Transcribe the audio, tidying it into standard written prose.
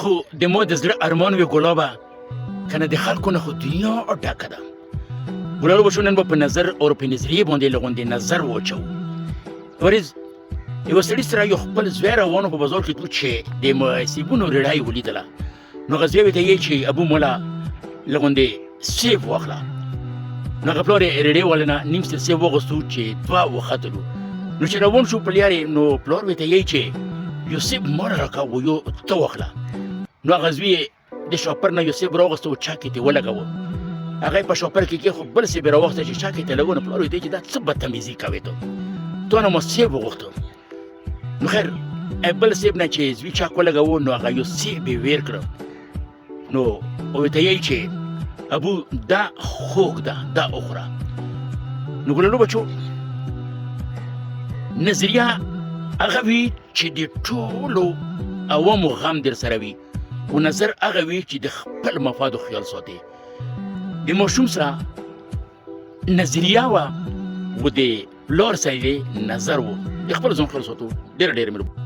خو د مور د زړه ارمان وي ګلابه، که نه د خلکو نه خو دنیا ډکه ده. ګلالو به شو نن به په نظر او په نظریې باندې له غوندې نظر واچوو. وریځ یوه سړي سره یو خپل زوی روان و په بازار کې چې د سیبونو رېړه یې ولیدله. نو هغه زوی ورته یې چې ابو مولا له غوندې سیب واخله. نو هغه پلار یې رېړې والا نه نیم سر سیب واغوستو چې دوه وختلو. نو چې روان شو په لارې نو پلار ورته یې چې یو سیب ما را راکړه یو ته واخله. نو هغه زوی یې د شاپر نه یو سیب راوغوسته او چاک یې ترې ولګاوه. هغه یې په شاپر کې کېښود، بل سیب یې راواخیسته چې چاک یې ترې لګاوه. نو پلار ورته یې چې دا څه بدتمیزي کوې ته، تا نه ما سیب وغوښته. نو خیر بل سیب نه چې زوی چاک ولګاوه نو هغه یو سیب یې ویر کړه. نو ورته یې چې ابو دا خوږ ده، دا وخوره. نو ګلالو بچو نظریه هغه وي چې د ټولو عوامو غم در سره وي، خو نظر هغه وي چې د خپل مفادو خیال ساتي. د ماشوم سره نظریه وه و د پلار سره یې نظر و، د خپل ځان خیال ساتو. ډېره ډېره مهرباني.